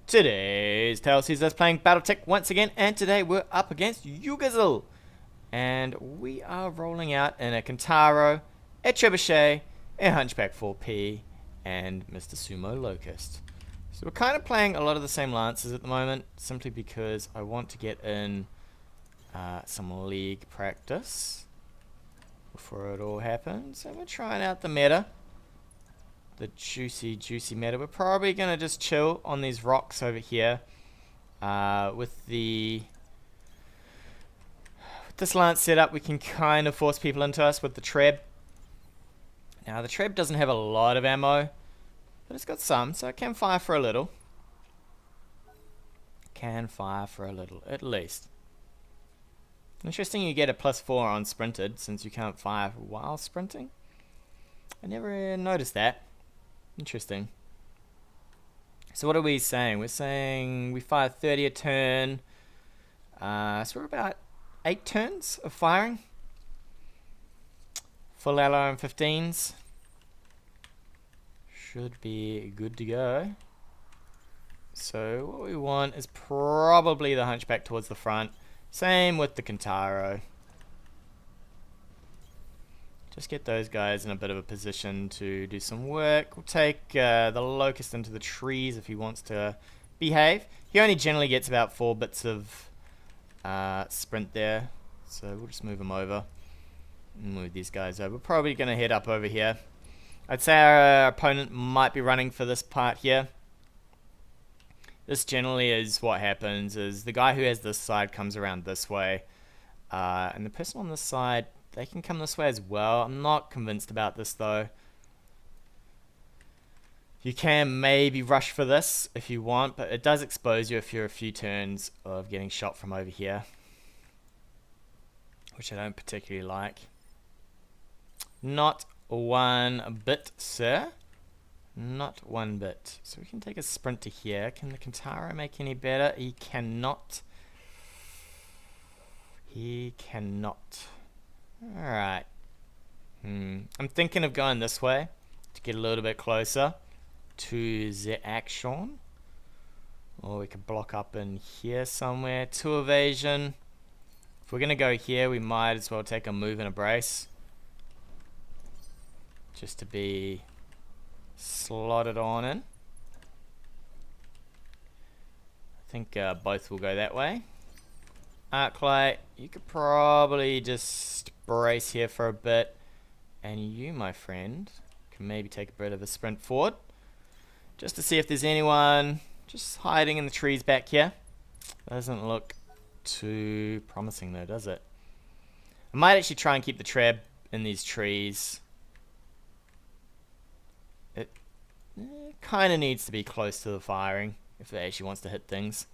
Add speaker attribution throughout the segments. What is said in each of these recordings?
Speaker 1: Today's Tale sees us playing BattleTech once again, and today we're up against Yugazel. And we are rolling out in a Kentaro, a Trebuchet, a Hunchback 4P, and Mr. Sumo Locust. So we're kind of playing a lot of the same lances at the moment, simply because I want to get in some league practice before it all happens. And we're trying out the meta. The juicy meta. We're probably going to just chill on these rocks over here with this lance setup. We can kind of force people into us with the Treb. Now the Treb doesn't have a lot of ammo, but it's got some, so it can fire for a little. Can fire for a little, at least. Interesting, you get a +4 on sprinted since you can't fire while sprinting. I never noticed that. Interesting. So what are we saying? We're saying we fire 30 a turn. So we're about 8 turns of firing. Full allo and 15s. Should be good to go. So what we want is probably the Hunchback towards the front. Same with the Kentaro. Just get those guys in a bit of a position to do some work. We'll take the Locust into the trees if he wants to behave. He only generally gets about 4 bits of sprint there. So we'll just move him over. Move these guys over. We're probably going to head up over here. I'd say our opponent might be running for this part here. This generally is what happens, is the guy who has this side comes around this way. And the person on this side, they can come this way as well. I'm not convinced about this though. You can maybe rush for this if you want, but it does expose you if you're a few turns of getting shot from over here, which I don't particularly like. Not one bit, sir. Not one bit. So we can take a sprint to here. Can the Kentaro make any better? He cannot. He cannot. Alright. I'm thinking of going this way to get a little bit closer to the action. Or we could block up in here somewhere. 2 evasion. If we're going to go here, we might as well take a move and a brace. Just to be slotted on in. I think both will go that way. Arclight, you could probably just brace here for a bit, and you, my friend, can maybe take a bit of a sprint forward just to see if there's anyone just hiding in the trees back here. Doesn't look too promising though, does it? I might actually try and keep the Treb in these trees. It kind of needs to be close to the firing if it actually wants to hit things.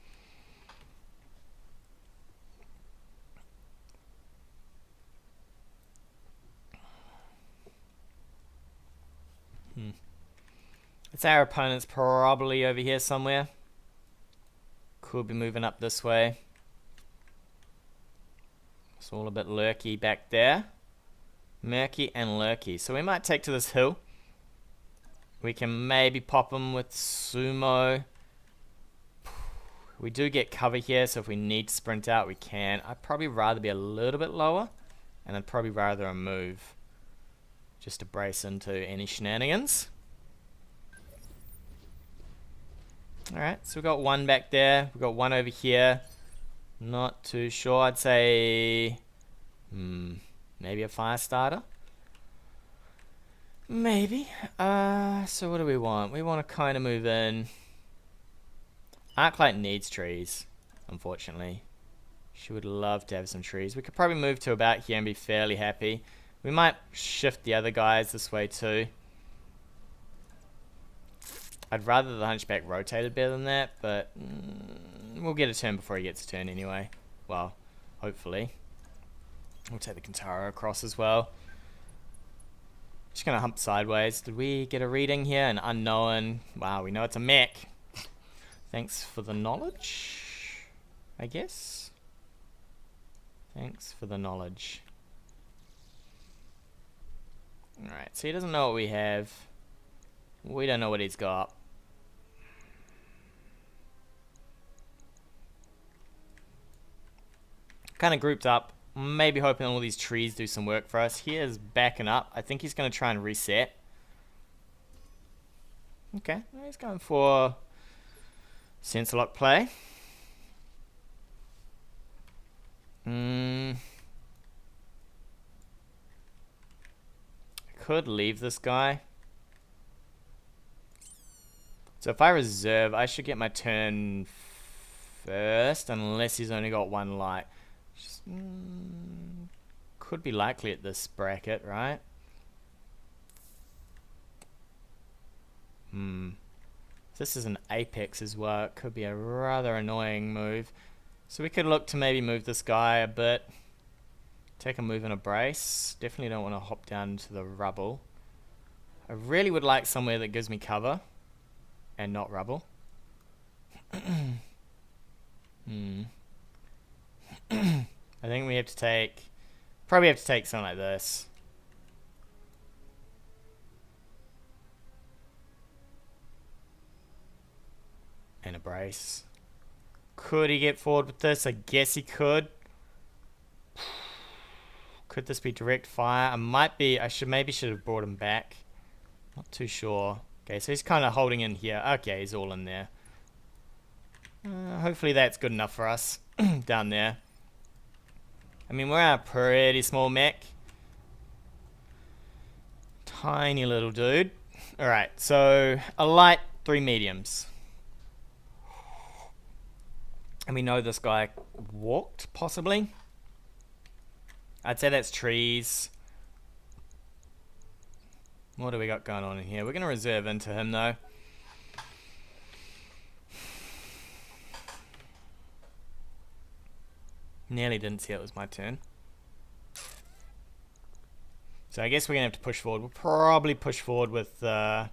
Speaker 1: It's our opponent's probably over here somewhere. Could be moving up this way. It's all a bit lurky back there. Murky and lurky. So we might take to this hill. We can maybe pop him with Sumo. We do get cover here, so if we need to sprint out, we can. I'd probably rather be a little bit lower, and I'd probably rather a move just to brace into any shenanigans. Alright, so we've got one back there. We've got one over here. Not too sure. I'd say maybe a Firestarter. Maybe. So what do we want? We want to kind of move in. Arclight needs trees, unfortunately. She would love to have some trees. We could probably move to about here and be fairly happy. We might shift the other guys this way too. I'd rather the Hunchback rotated better than that, but we'll get a turn before he gets a turn anyway. Well, hopefully. We'll take the Kentaro across as well. Just gonna hump sideways. Did we get a reading here? An unknown. Wow, we know it's a Mech. Thanks for the knowledge, I guess. Thanks for the knowledge. Alright, so he doesn't know what we have. We don't know what he's got. Kind of grouped up, maybe hoping all these trees do some work for us. Here's backing up. I think he's going to try and reset. Okay, he's going for sensor lock play. Could leave this guy. So if I reserve, I should get my turn first, unless he's only got one light. Just, could be likely at this bracket, right? If this is an apex as well, it could be a rather annoying move. So we could look to maybe move this guy a bit. Take a move and a brace. Definitely don't want to hop down into the rubble. I really would like somewhere that gives me cover and not rubble. I think we have to take... Probably have to take something like this. And a brace. Could he get forward with this? I guess he could. Could this be direct fire? I might be... maybe should have brought him back. Not too sure. Okay, so he's kind of holding in here. Okay, he's all in there. Hopefully that's good enough for us down there. I mean, we're a pretty small mech. Tiny little dude. Alright, so a light, 3 mediums. And we know this guy walked, possibly. I'd say that's trees. What do we got going on in here? We're going to reserve into him, though. Nearly didn't see it was my turn. So I guess we're going to have to push forward. We'll probably push forward with... try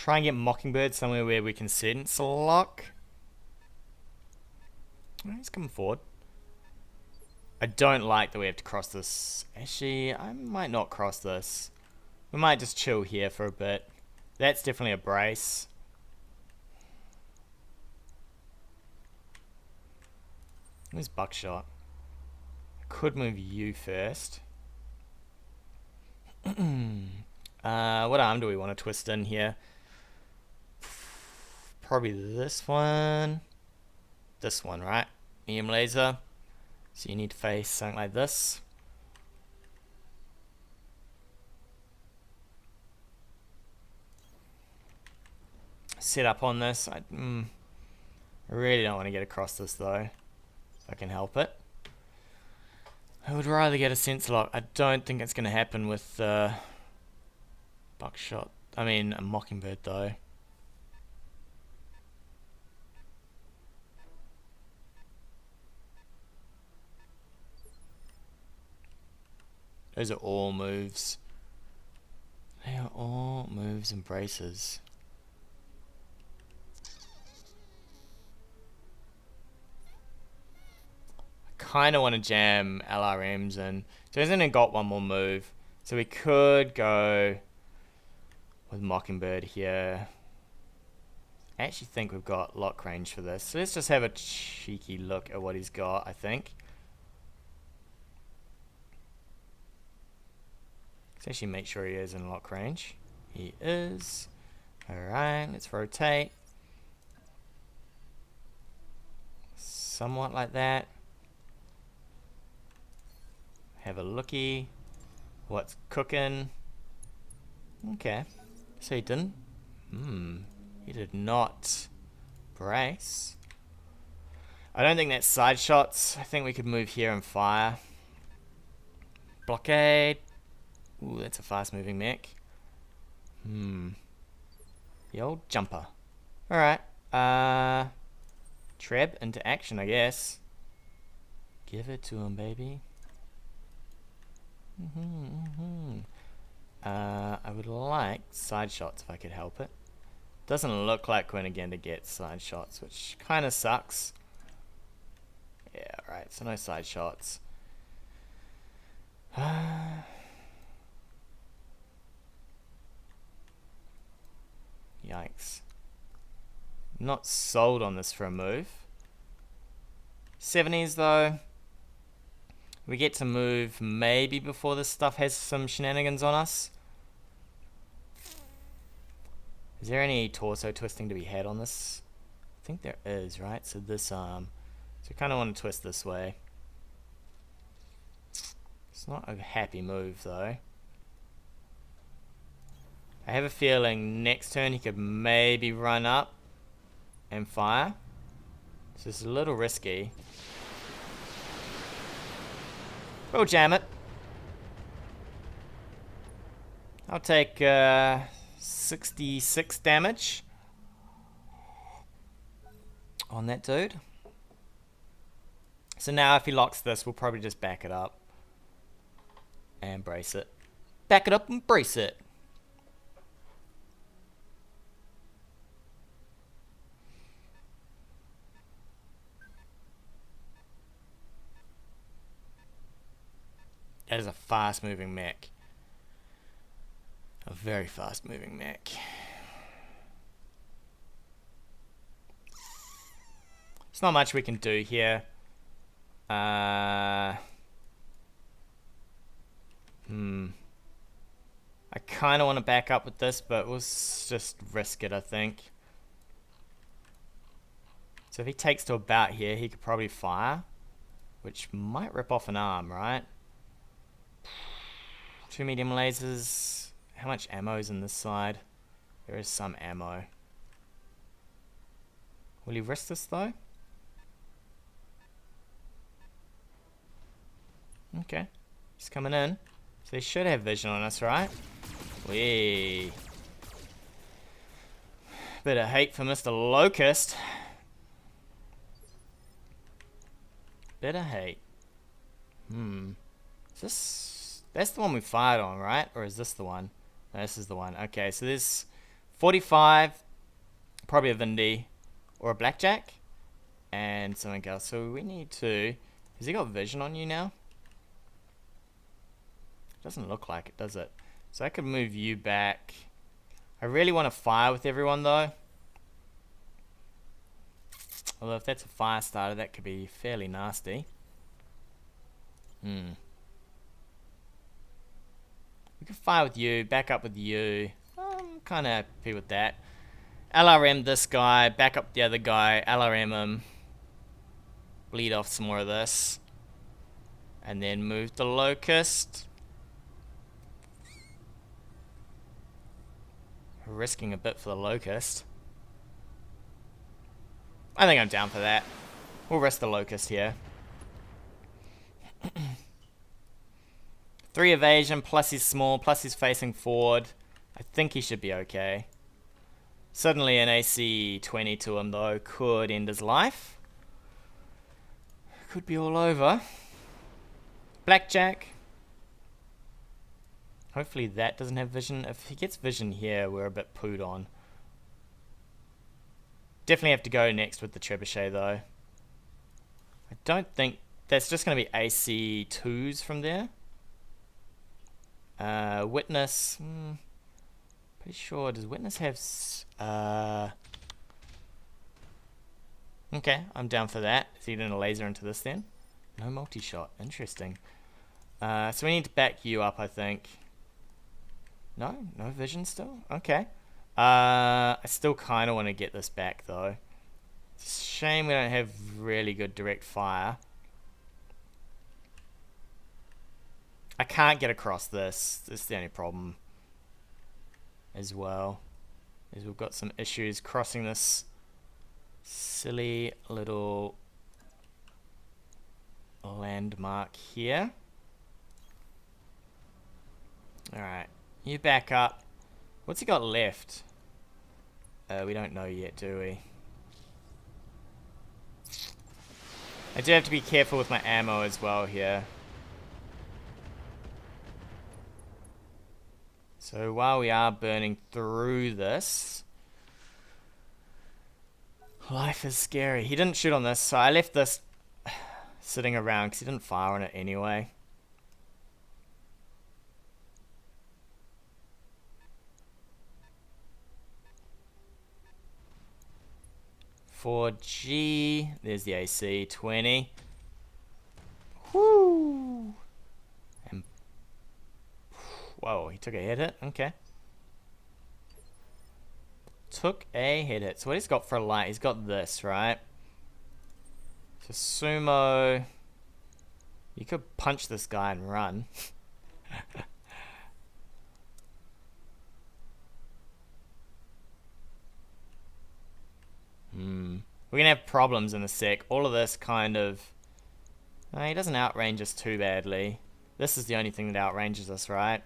Speaker 1: and get Mockingbird somewhere where we can sense lock. He's coming forward. I don't like that we have to cross this. Actually, I might not cross this. We might just chill here for a bit. That's definitely a brace. Where's Buckshot? I could move you first. What arm do we want to twist in here? Probably this one. This one, right? EM laser. So you need to face something like this. Set up on this. I really don't want to get across this though, if I can help it. I would rather get a sensor lock. I don't think it's going to happen with Buckshot. I mean, a Mockingbird though. Those are all moves. They are all moves and braces. I kind of want to jam LRMs in. So he's only got one more move. So we could go with Mockingbird here. I actually think we've got lock range for this. So let's just have a cheeky look at what he's got, I think. Let's actually make sure he is in lock range. He is. Alright, let's rotate. Somewhat like that. Have a looky. What's cooking? Okay. So he didn't. He did not brace. I don't think that's side shots. I think we could move here and fire. Blockade. Ooh, that's a fast moving mech. The old jumper. Alright. Treb into action, I guess. Give it to him, baby. I would like side shots if I could help it. Doesn't look like we're going to get side shots, which kind of sucks. Yeah, right, so no side shots. Yikes. Not sold on this for a move. 70s though. We get to move maybe before this stuff has some shenanigans on us. Is there any torso twisting to be had on this? I think there is, right? So this arm. So we kind of want to twist this way. It's not a happy move though. I have a feeling next turn he could maybe run up and fire. So it's a little risky. We'll jam it. I'll take 66 damage on that dude. So now if he locks this, we'll probably just back it up and brace it. Back it up and brace it. That is a fast moving mech. A very fast moving mech. There's not much we can do here. I kind of want to back up with this, but we'll just risk it, I think. So if he takes to about here, he could probably fire, which might rip off an arm, right? 2 medium lasers. How much ammo is in this side? There is some ammo. Will he risk this though? Okay. He's coming in. So he should have vision on us, right? Wee. Bit of hate for Mr. Locust. Bit of hate. Is this... That's the one we fired on, right? Or is this the one? No, this is the one. Okay, so there's 45. Probably a Vindy. Or a Blackjack. And something else. So we need to... Has he got vision on you now? Doesn't look like it, does it? So I could move you back. I really want to fire with everyone though. Although if that's a fire starter, that could be fairly nasty. We could fire with you, back up with you. I'm kind of happy with that. LRM this guy, back up the other guy, LRM him. Bleed off some more of this. And then move the Locust. Risking a bit for the Locust. I think I'm down for that. We'll risk the Locust here. 3 evasion, plus he's small, plus he's facing forward. I think he should be okay. Suddenly an AC 20 to him though could end his life. Could be all over. Blackjack. Hopefully that doesn't have vision. If he gets vision here, we're a bit pooed on. Definitely have to go next with the trebuchet though. I don't think... That's just going to be AC 2s from there. Witness. Pretty sure. Does Witness have... Okay, I'm down for that. Is he doing a laser into this then? No multi-shot. Interesting. So we need to back you up, I think. No? No vision still? Okay. I still kind of want to get this back, though. It's a shame we don't have really good direct fire. I can't get across this. This is the only problem as well. Is we've got some issues crossing this silly little landmark here. Alright. You back up. What's he got left? We don't know yet, do we? I do have to be careful with my ammo as well here. So while we are burning through this, life is scary. He didn't shoot on this, so I left this sitting around because he didn't fire on it anyway. 4G. There's the AC, 20. Whoo! And whoa, he took a head hit. Okay. Took a head hit. So what he's got for a light? He's got this, right? So Sumo. You could punch this guy and run. We're gonna have problems in a sec. All of this kind of... he doesn't outrange us too badly. This is the only thing that outranges us, right?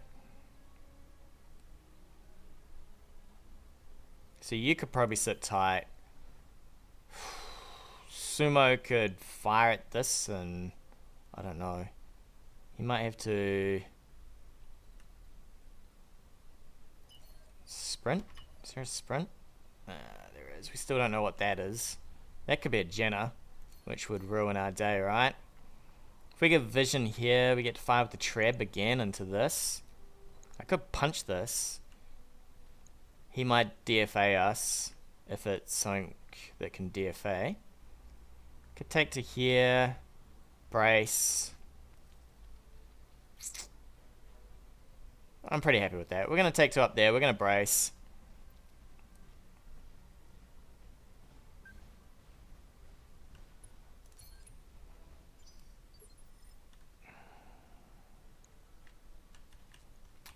Speaker 1: So you could probably sit tight. Sumo could fire at this and... I don't know. He might have to... sprint? Is there a sprint? There is. We still don't know what that is. That could be a Jenner, which would ruin our day, right? If we get vision here, we get to fire with the treb again into this. I could punch this. He might DFA us if it's something that can DFA. Could take to here. Brace. I'm pretty happy with that. We're going to take to up there. We're going to brace.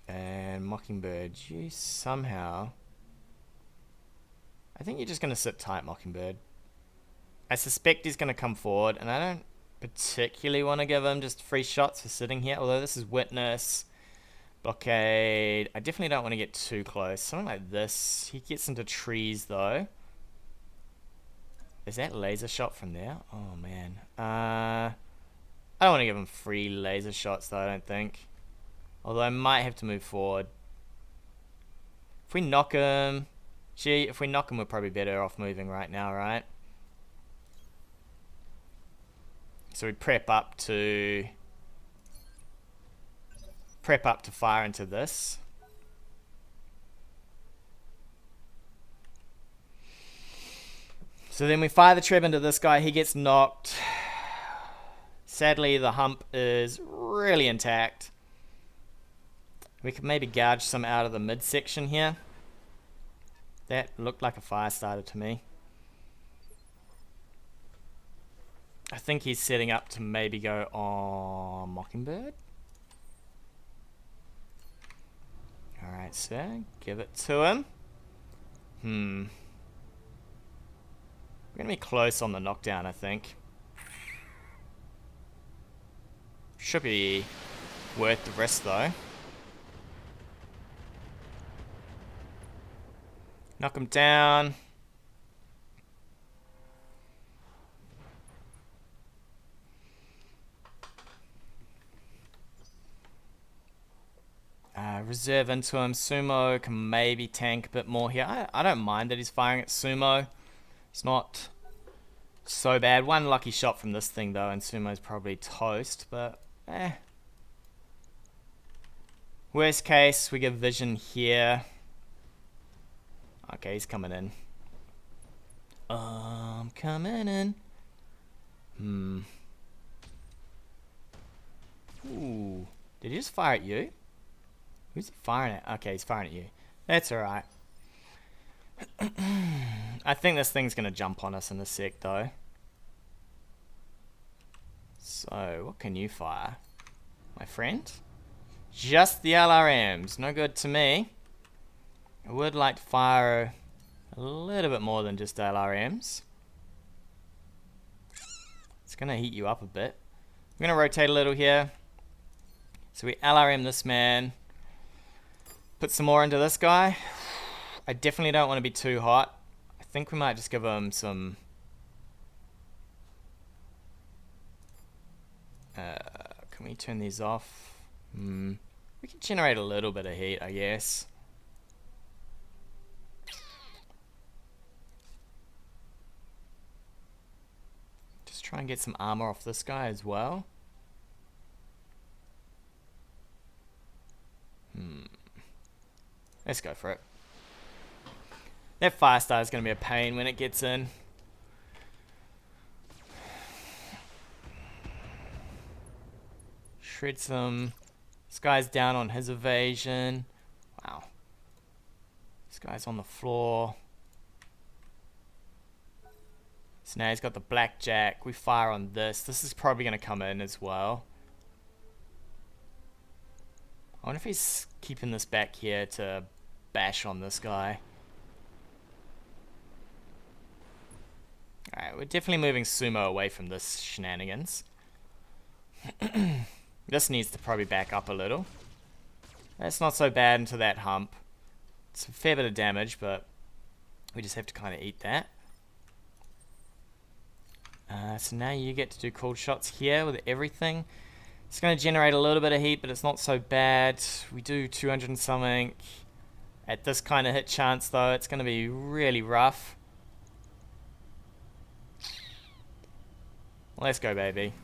Speaker 1: And Mockingbird, you somehow... I think you're just going to sit tight, Mockingbird. I suspect he's going to come forward, and I don't particularly want to give him just free shots for sitting here, although this is Witness, Blockade. I definitely don't want to get too close. Something like this. He gets into trees, though. Is that laser shot from there? Oh, man. I don't want to give him free laser shots, though, I don't think. Although I might have to move forward. If we knock him... Gee, if we knock him, we're probably better off moving right now, right? So we prep up to fire into this. So then we fire the treb into this guy. He gets knocked. Sadly, the hump is really intact. We could maybe gouge some out of the midsection here. That looked like a Firestarter to me. I think he's setting up to maybe go on Mockingbird. Alright, sir. Give it to him. We're going to be close on the knockdown, I think. Should be worth the risk, though. Knock him down. Reserve into him. Sumo can maybe tank a bit more here. I don't mind that he's firing at Sumo. It's not so bad. One lucky shot from this thing, though, and Sumo's probably toast, but worst case, we get vision here. Okay, he's coming in. I'm coming in. Ooh. Did he just fire at you? Who's he firing at? Okay, he's firing at you. That's alright. I think this thing's going to jump on us in a sec, though. So, what can you fire, my friend? Just the LRMs. No good to me. I would like to fire a little bit more than just LRMs. It's going to heat you up a bit. I'm going to rotate a little here. So we LRM this man. Put some more into this guy. I definitely don't want to be too hot. I think we might just give him some... can we turn these off? We can generate a little bit of heat, I guess. Just try and get some armor off this guy as well. Let's go for it. That Firestar is going to be a pain when it gets in. Shred some. This guy's down on his evasion. Wow. This guy's on the floor. So now he's got the blackjack. We fire on this. This is probably going to come in as well. I wonder if he's keeping this back here to bash on this guy. Alright, we're definitely moving Sumo away from this shenanigans. This needs to probably back up a little. That's not so bad into that hump. It's a fair bit of damage, but we just have to kind of eat that. So now you get to do cold shots here with everything. It's going to generate a little bit of heat, but it's not so bad. We do 200 and something. At this kind of hit chance, though, it's going to be really rough. Let's go, baby.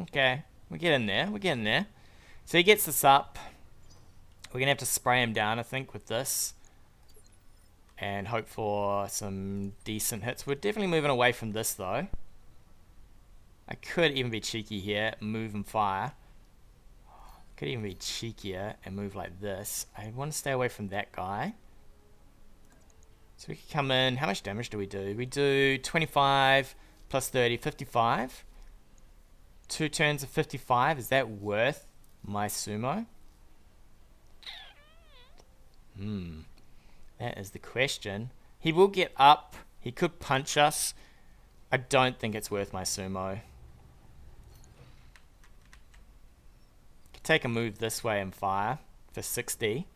Speaker 1: Okay, we're getting there. We're getting there. So he gets this up. We're going to have to spray him down, I think, with this. And hope for some decent hits. We're definitely moving away from this, though. I could even be cheeky here. Move and fire. Could even be cheekier and move like this. I want to stay away from that guy. So we can come in. How much damage do? We do 25 plus 30, 55. 2 turns of 55. Is that worth my Sumo? That is the question. He will get up. He could punch us. I don't think it's worth my Sumo. Could take a move this way and fire for 60.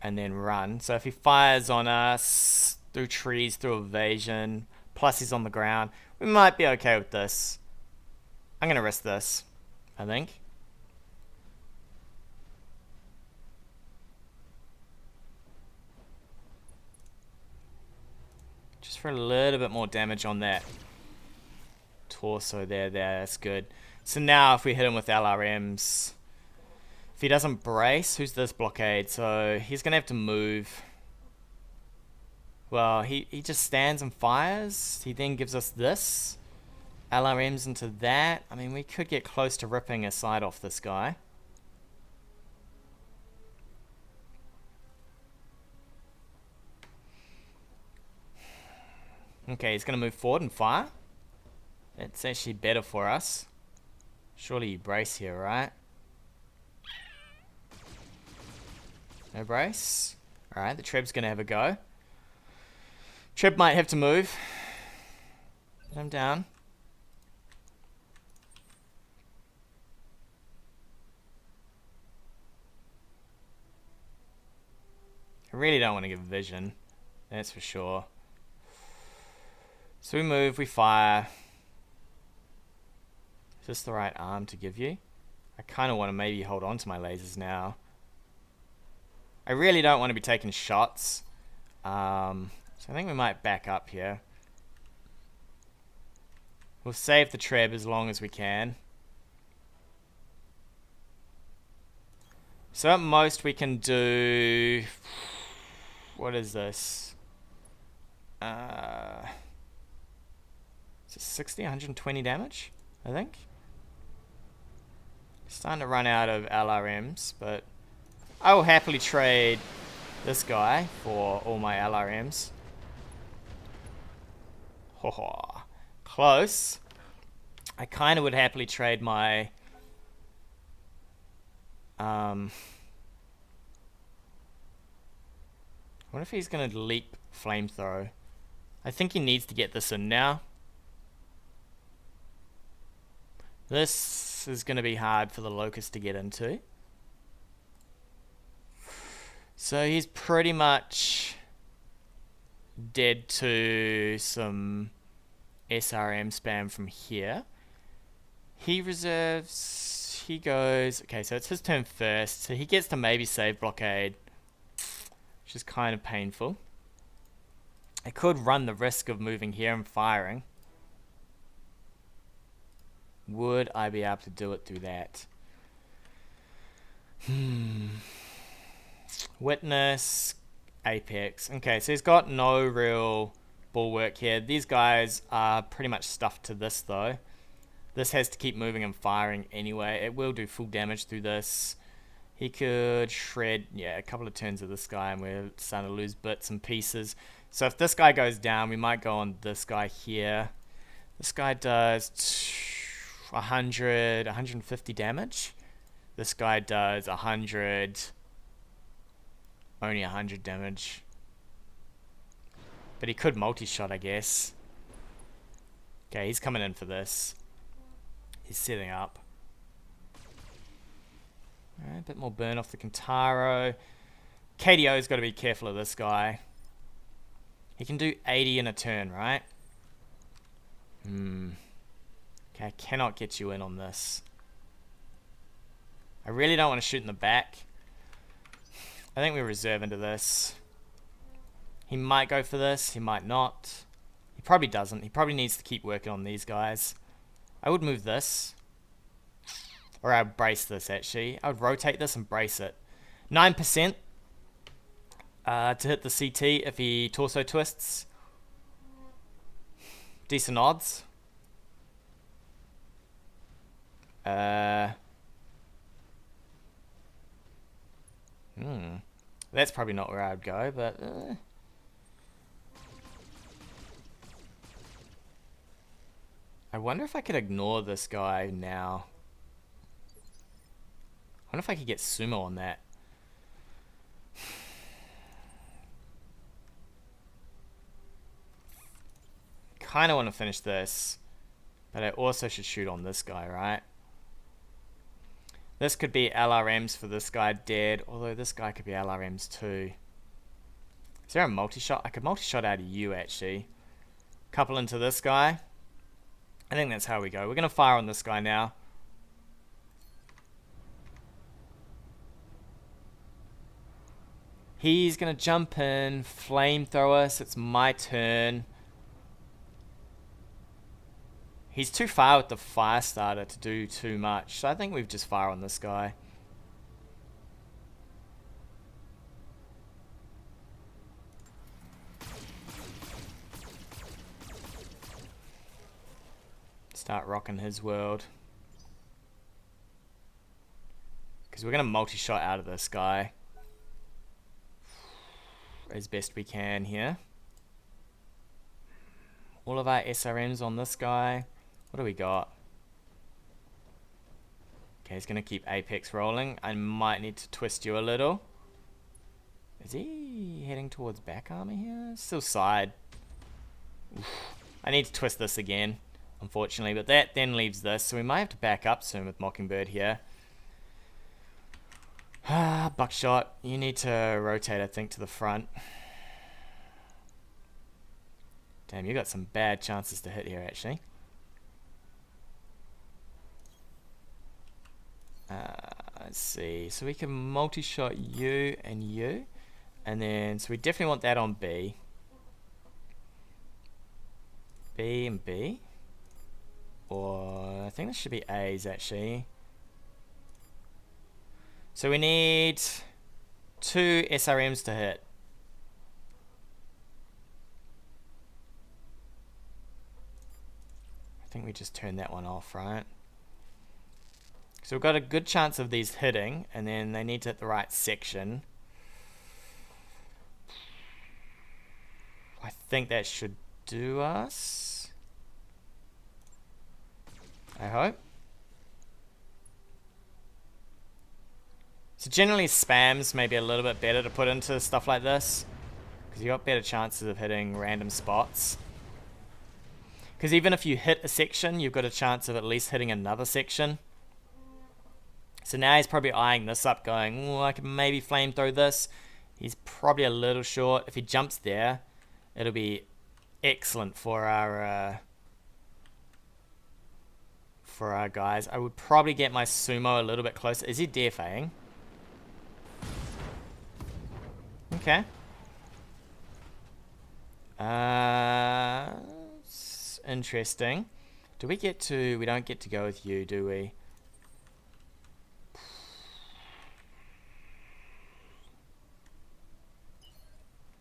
Speaker 1: And then run. So if he fires on us through trees, through evasion, plus he's on the ground, we might be okay with this. I'm going to risk this, I think. Just for a little bit more damage on that torso there. That's good. So now if we hit him with LRMs, if he doesn't brace, who's this blockade? So he's going to have to move. Well, he just stands and fires. He then gives us this. LRMs into that. I mean, we could get close to ripping a side off this guy. Okay, he's going to move forward and fire. It's actually better for us. Surely you brace here, right? No brace. Alright, the Treb's going to have a go. Treb might have to move. Put him down. I really don't want to give vision. That's for sure. So we move, we fire. Is this the right arm to give you? I kind of want to maybe hold on to my lasers now. I really don't want to be taking shots. So I think we might back up here. We'll save the Treb as long as we can. So at most we can do... What is this? Is it 60, 120 damage, I think? Starting to run out of LRMs, but I will happily trade this guy for all my LRMs. Ho, close. I kind of would happily trade my what if he's going to leap flamethrower? I think he needs to get this in now. This is going to be hard for the Locust to get into. So he's pretty much dead to some SRM spam from here. He reserves, he goes, okay, so it's his turn first, so he gets to maybe save blockade, which is kind of painful. I could run the risk of moving here and firing. Would I be able to do it through that? Witness, Apex. Okay, so he's got no real bulwark here. These guys are pretty much stuffed to this though. This has to keep moving and firing anyway. It will do full damage through this. He could shred, yeah, a couple of turns of this guy and we're starting to lose bits and pieces. So if this guy goes down, we might go on this guy here. This guy does 100, 150 damage. This guy does 100, only 100 damage. But he could multi-shot, I guess. Okay, he's coming in for this. He's setting up. Alright, a bit more burn off the Kintaro. KDO's got to be careful of this guy. He can do 80 in a turn, right? Okay, I cannot get you in on this. I really don't want to shoot in the back. I think we reserve into this. He might go for this. He might not. He probably doesn't. He probably needs to keep working on these guys. I would move this. Or I would brace this, actually. I would rotate this and brace it. 9% to hit the CT if he torso twists. Decent odds. That's probably not where I would go, but... I wonder if I could ignore this guy now. I wonder if I could get Sumo on that. Kind of want to finish this, but I also should shoot on this guy, right? This could be LRMs for this guy dead, although this guy could be LRMs too. Is there a multi-shot? I could multi-shot out of you, actually. Couple into this guy. I think that's how we go. We're going to fire on this guy now. He's going to jump in, flamethrower us. It's my turn. He's too far with the Firestarter to do too much, so I think we've just fire on this guy. Start rocking his world. Because we're going to multi-shot out of this guy as best we can here. All of our SRMs on this guy. What do we got? Okay, he's going to keep Apex rolling. I might need to twist you a little. Is he heading towards back armor here? Still side. Oof. I need to twist this again, unfortunately. But that then leaves this. So we might have to back up soon with Mockingbird here. Buckshot. You need to rotate, I think, to the front. Damn, you got some bad chances to hit here, actually. Let's see. So we can multi-shot you and you. And then, so we definitely want that on B. B and B. Or, I think this should be A's, actually. So we need 2 SRMs to hit. I think we just turned that one off, right? So we've got a good chance of these hitting, and then they need to hit the right section. I think that should do us. I hope. So generally spams may be a little bit better to put into stuff like this, because you got better chances of hitting random spots. Because even if you hit a section, you've got a chance of at least hitting another section. So now he's probably eyeing this up going, oh, I can maybe flamethrow this. He's probably a little short. If he jumps there, it'll be excellent for our guys. I would probably get my Sumo a little bit closer. Is he DFAing? Okay. It's interesting. Do we get to... We don't get to go with you, do we?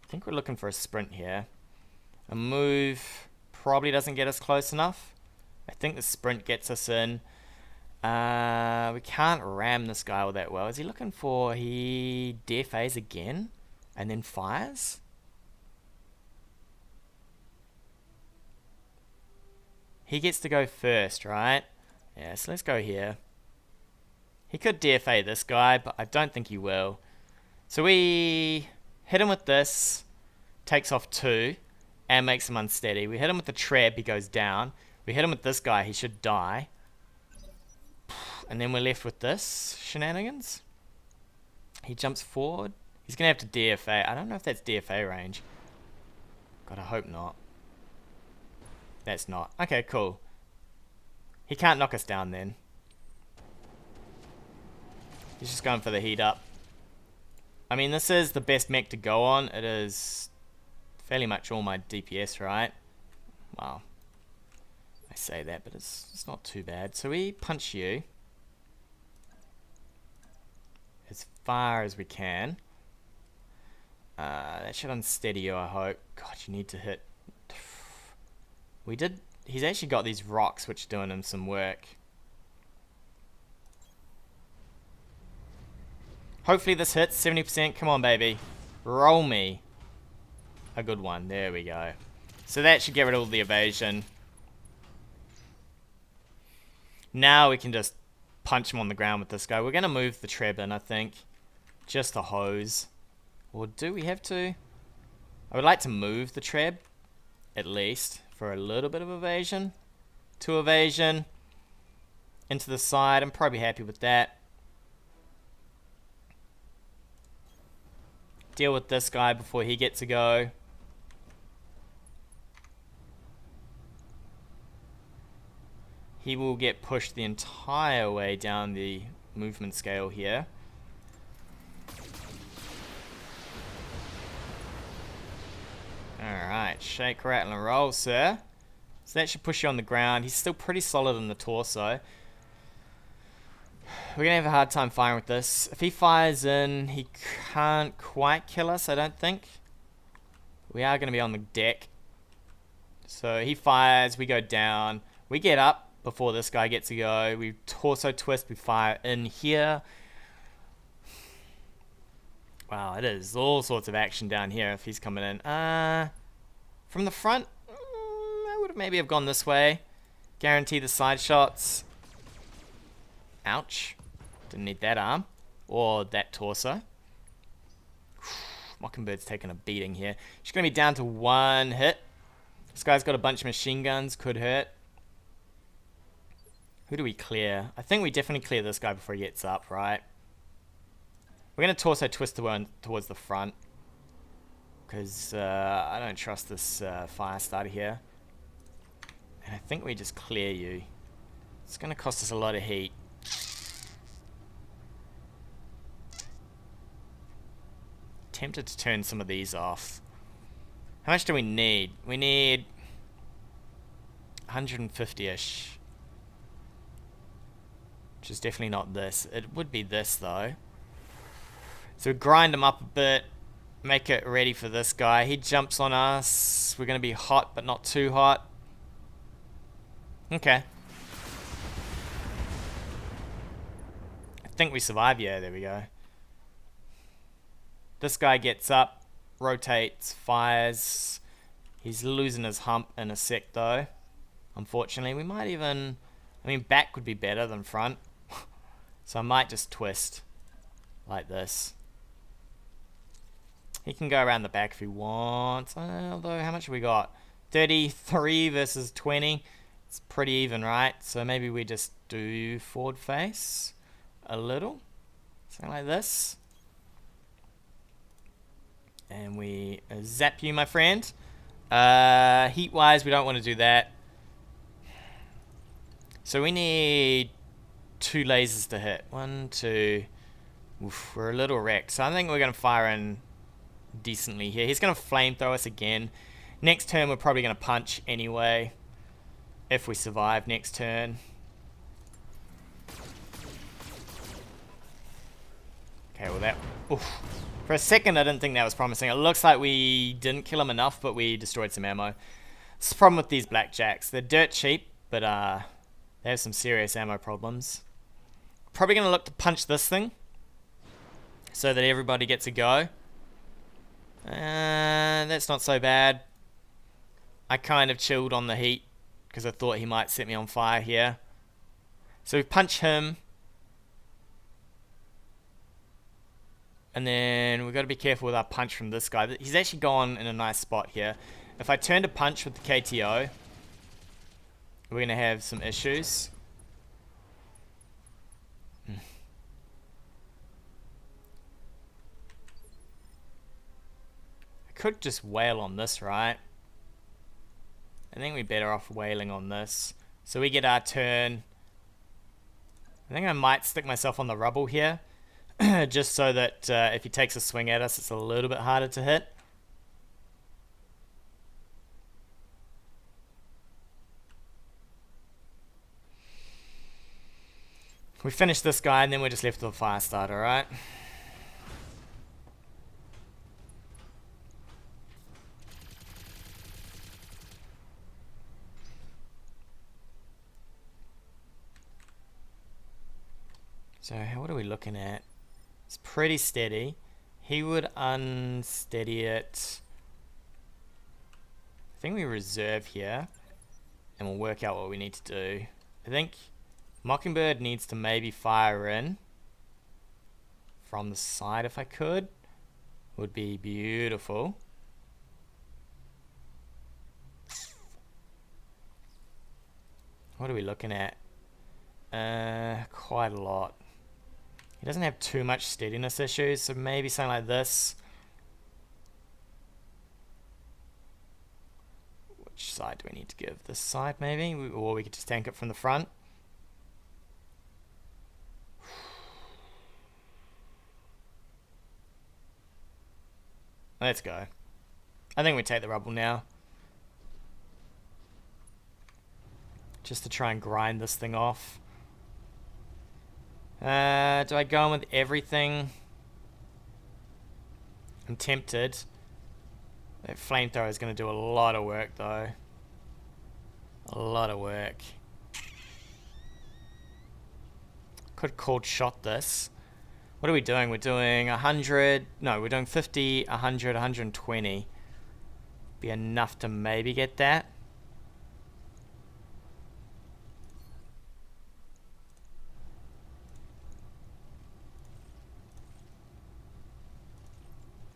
Speaker 1: I think we're looking for a sprint here. A move probably doesn't get us close enough. I think the sprint gets us in. We can't ram this guy all that well. Is he looking for... He DFAs again and then fires? He gets to go first, right? Yeah, so let's go here. He could DFA this guy, but I don't think he will. So we hit him with this, takes off 2, and makes him unsteady. We hit him with the trap, he goes down. We hit him with this guy, he should die. And then we're left with this shenanigans. He jumps forward. He's going to have to DFA. I don't know if that's DFA range. God, I hope not. That's not. Okay, cool. He can't knock us down then. He's just going for the heat up. I mean, this is the best mech to go on. It is fairly much all my DPS, right? Wow. I say that, but it's not too bad. So we punch you as far as we can. That should unsteady you, I hope. God, you need to hit. We did. He's actually got these rocks which are doing him some work. Hopefully this hits 70%. Come on, baby. Roll me. A good one. There we go. So that should get rid of all the evasion. Now we can just punch him on the ground with this guy. We're going to move the treb in, I think. Just a hose. Or do we have to? I would like to move the treb. At least. For a little bit of evasion. 2 evasion. Into the side. I'm probably happy with that. Deal with this guy before he gets a go. He will get pushed the entire way down the movement scale here. Alright, shake, rattle and roll, sir. So that should push you on the ground. He's still pretty solid in the torso. We're going to have a hard time firing with this. If he fires in, he can't quite kill us, I don't think. We are going to be on the deck. So he fires, we go down. We get up before this guy gets to go. We torso twist, we fire in here. Wow, it is all sorts of action down here if he's coming in. From the front, I would maybe have gone this way. Guarantee the side shots. Ouch. Didn't need that arm. Or that torso. Mockingbird's taking a beating here. She's going to be down to 1 hit. This guy's got a bunch of machine guns. Could hurt. Who do we clear? I think we definitely clear this guy before he gets up, right? We're going to torso twist towards the front. Because I don't trust this Firestarter here. And I think we just clear you. It's going to cost us a lot of heat. Tempted to turn some of these off. How much do we need? We need 150-ish. Which is definitely not this. It would be this though. So grind him up a bit. Make it ready for this guy. He jumps on us. We're going to be hot but not too hot. Okay. I think we survive. Yeah, there we go. This guy gets up, rotates, fires. He's losing his hump in a sec though. Unfortunately, we might even... I mean, back would be better than front. So I might just twist like this. He can go around the back if he wants. Although, how much have we got? 33 versus 20. It's pretty even, right? So maybe we just do forward face a little. Something like this. And we zap you, my friend. Heat-wise, we don't want to do that. So we need 2 lasers to hit. 1, 2. Oof, we're a little wrecked. So I think we're going to fire in decently here. He's going to flamethrow us again. Next turn, we're probably going to punch anyway. If we survive next turn. Okay, well that... Oof. For a second, I didn't think that was promising. It looks like we didn't kill him enough, but we destroyed some ammo. It's the problem with these blackjacks. They're dirt cheap, but they have some serious ammo problems. Probably going to look to punch this thing so that everybody gets a go. That's not so bad. I kind of chilled on the heat because I thought he might set me on fire here. So we punch him. And then we've got to be careful with our punch from this guy. He's actually gone in a nice spot here. If I turn to punch with the KTO, we're going to have some issues. I could just wail on this, right? I think we're better off wailing on this. So we get our turn. I think I might stick myself on the rubble here. Just so that if he takes a swing at us, it's a little bit harder to hit. We finish this guy and then we're just left with a Firestarter, right? So what are we looking at? It's pretty steady. He would unsteady it. I think we reserve here and we'll work out what we need to do. I think Mockingbird needs to maybe fire in from the side if I could. Would be beautiful. What are we looking at? Quite a lot. He doesn't have too much steadiness issues, so maybe something like this. Which side do we need to give? This side maybe? Or we could just tank it from the front. Let's go. I think we take the rubble now. Just to try and grind this thing off. Do I go in with everything? I'm tempted. That flamethrower is going to do a lot of work though. A lot of work. Could cold shot this. What are we doing? We're doing 100. No, we're doing 50, 100, 120. Be enough to maybe get that.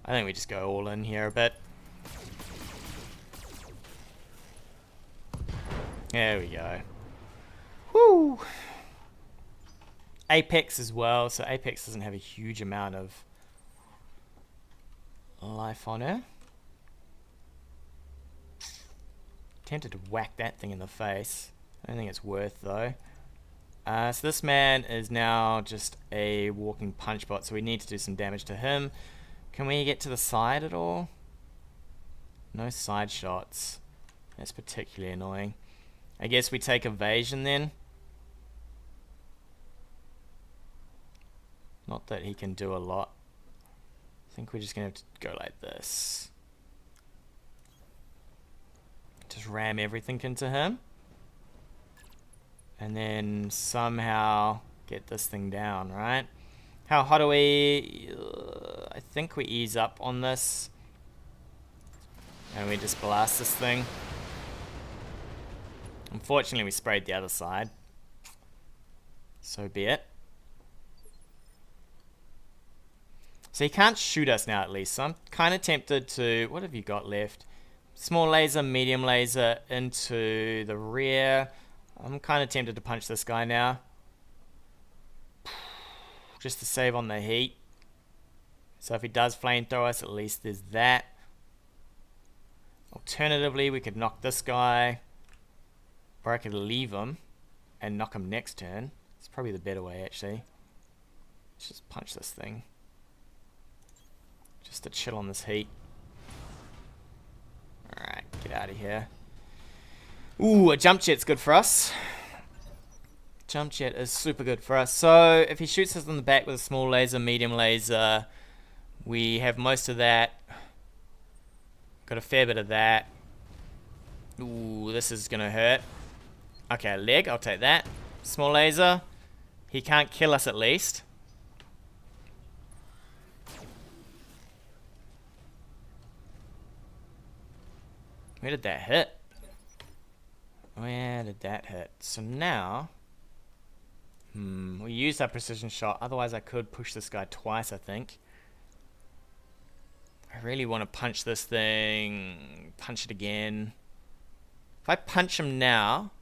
Speaker 1: I think we just go all in here a bit. There we go. Woo! Apex as well, so Apex doesn't have a huge amount of life on her. Tempted to whack that thing in the face. I don't think it's worth though. So this man is now just a walking punch bot, so we need to do some damage to him. Can we get to the side at all? No side shots. That's particularly annoying. I guess we take evasion then. Not that he can do a lot. I think we're just going to have to go like this. Just ram everything into him. And then somehow get this thing down, right? How hot are we? I think we ease up on this. And we just blast this thing. Unfortunately, we sprayed the other side. So be it. So he can't shoot us now at least. So I'm kind of tempted to... What have you got left? Small laser, medium laser into the rear. I'm kind of tempted to punch this guy now. Just to save on the heat. So if he does flamethrow us, at least there's that. Alternatively, we could knock this guy. Or I could leave him and knock him next turn. It's probably the better way, actually. Let's just punch this thing. Just to chill on this heat. Alright, get out of here. Ooh, a jump jet's good for us. Jump jet is super good for us. So if he shoots us in the back with a small laser, medium laser, We have most of that. Got a fair bit of that. Ooh, this is gonna hurt. Okay, leg, I'll take that. Small laser. He can't kill us at least. Where did that hit? Where did that hit? So now... we used that precision shot. Otherwise I could push this guy twice, I think. I really want to punch this thing. Punch it again. If I punch him now...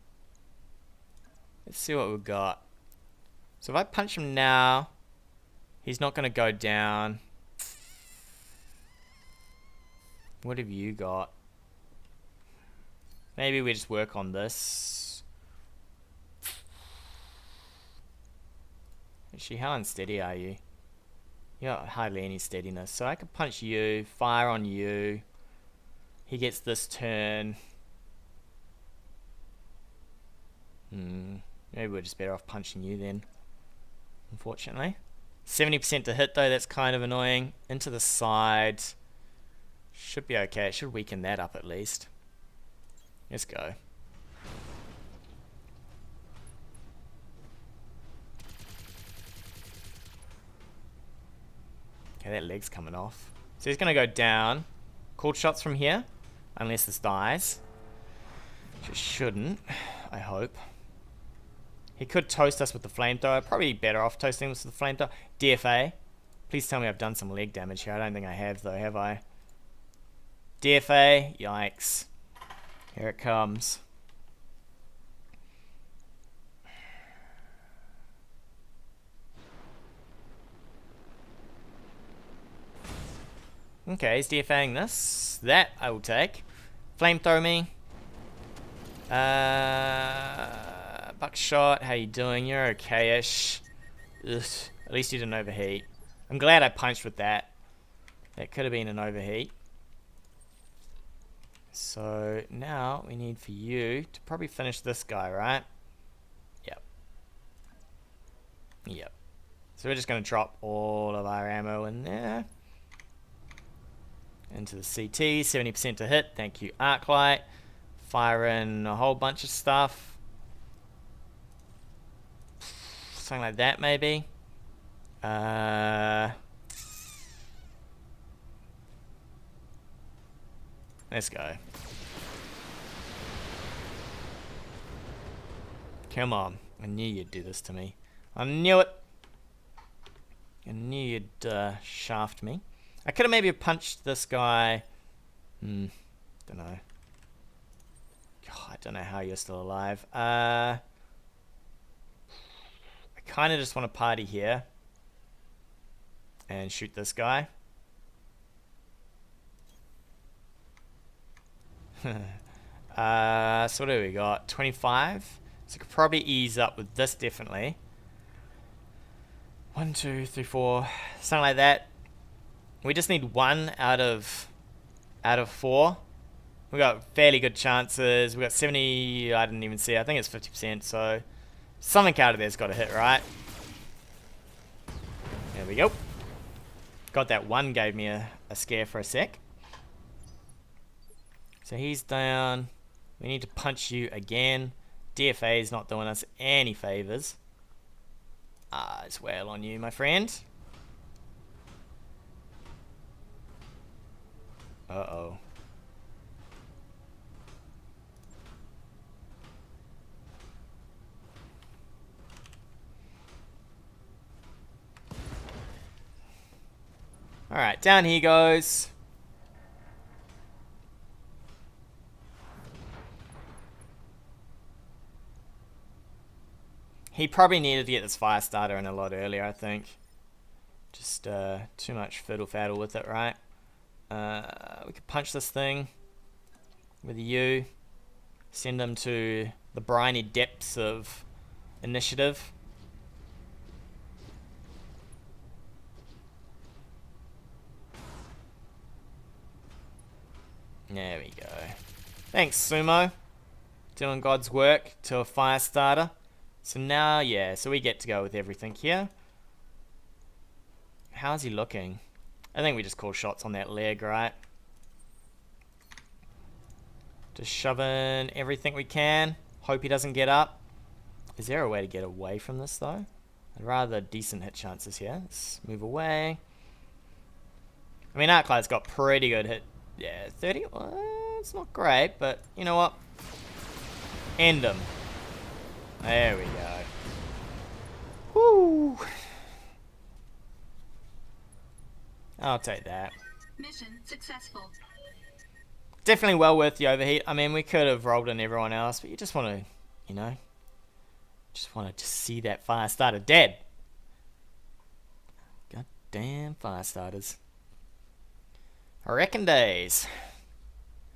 Speaker 1: Let's see what we've got. So if I punch him now... He's not going to go down. What have you got? Maybe we just work on this. Actually, how unsteady are you? You got hardly any steadiness. So I could punch you, fire on you. He gets this turn. Maybe we're just better off punching you then. Unfortunately. 70% to hit though, that's kind of annoying. Into the side. Should be okay. It should weaken that up at least. Let's go. Okay, that leg's coming off. So he's going to go down. Cold shots from here. Unless this dies. Which it shouldn't. I hope. He could toast us with the flamethrower. Probably better off toasting us with the flamethrower. DFA. Please tell me I've done some leg damage here. I don't think I have though, have I? DFA. Yikes. Here it comes. Okay, he's DFAing this. That I will take. Flamethrow me. Buckshot, how you doing? You're okay-ish. Ugh, at least you didn't overheat. I'm glad I punched with that. That could have been an overheat. So now we need for you to probably finish this guy, right? Yep. Yep. So we're just going to drop all of our ammo in there. Into the CT, 70% to hit. Thank you, Arclight. Fire in a whole bunch of stuff. Something like that, maybe. Let's go. Come on. I knew you'd do this to me. I knew it. I knew you'd shaft me. I could have maybe punched this guy. Don't know. God, I don't know how you're still alive. I kind of just want to party here. And shoot this guy. So what do we got? 25. So I could probably ease up with this definitely. 1, 2, 3, 4. Something like that. We just need 1 out of 4. We got fairly good chances. We got 70. I didn't even see. I think it's 50%. So something out of there's got to hit, right? There we go. Got that 1. Gave me a scare for a sec. So he's down. We need to punch you again. DFA is not doing us any favors. It's well on you, my friend. Uh-oh. Alright, down he goes. He probably needed to get this Firestarter in a lot earlier, I think. Just too much fiddle-faddle with it, right? We could punch this thing with you. Send him to the briny depths of initiative. There we go. Thanks, Sumo. Doing God's work to a Firestarter. So now, yeah, so we get to go with everything here. How's he looking? I think we just call shots on that leg, right? Just shoving everything we can. Hope he doesn't get up. Is there a way to get away from this, though? I'd rather decent hit chances here. Let's move away. I mean, Arclide's got pretty good hit. Yeah, 30? Well, it's not great, but you know what? End him. There we go. Woo! I'll take that.
Speaker 2: Mission successful.
Speaker 1: Definitely well worth the overheat. I mean, we could have rolled in everyone else, but you just want to, you know, just see that Firestarter dead. God damn Firestarters. I reckon days.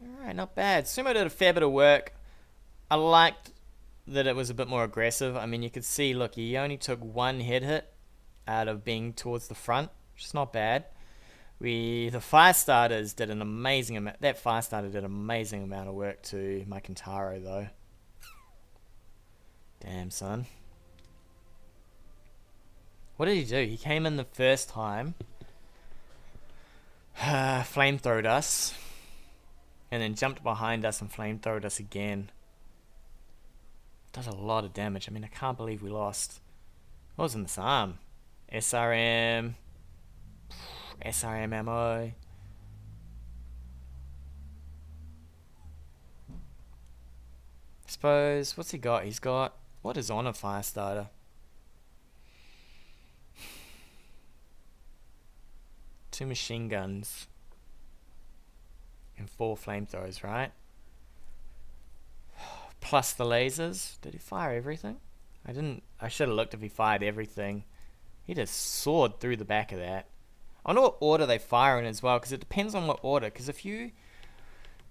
Speaker 1: Alright, not bad. Sumo did a fair bit of work. I liked that it was a bit more aggressive. I mean, you could see, look, he only took one head hit out of being towards the front, which is not bad. The Firestarters did an amazing amount. That Firestarter did an amazing amount of work to my Kentaro, though. Damn, son. What did he do? He came in the first time, flamethrowed us, and then jumped behind us and flamethrowed us again. Does a lot of damage. I mean, I can't believe we lost. What was in this arm? SRM. SRM ammo. I suppose, what's he got? He's got, what is on a Firestarter? Two machine guns. And 4 flamethrowers, right? Plus the lasers. Did he fire everything? I should have looked if he fired everything. He just soared through the back of that. I wonder what order they fire in as well, because it depends on what order. Because if you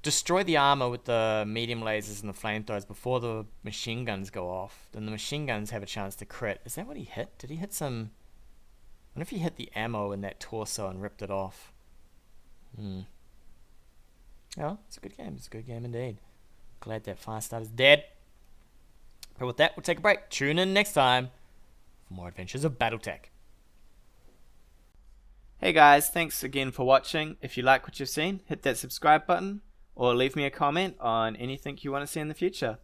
Speaker 1: destroy the armor with the medium lasers and the flamethrowers before the machine guns go off, then the machine guns have a chance to crit. Is that what he hit? Did he hit some... I wonder if he hit the ammo in that torso and ripped it off. Oh, it's a good game. It's a good game indeed. Glad that Firestarter's dead. But with that, we'll take a break. Tune in next time for more adventures of BattleTech. Hey guys, thanks again for watching. If you like what you've seen, hit that subscribe button or leave me a comment on anything you want to see in the future.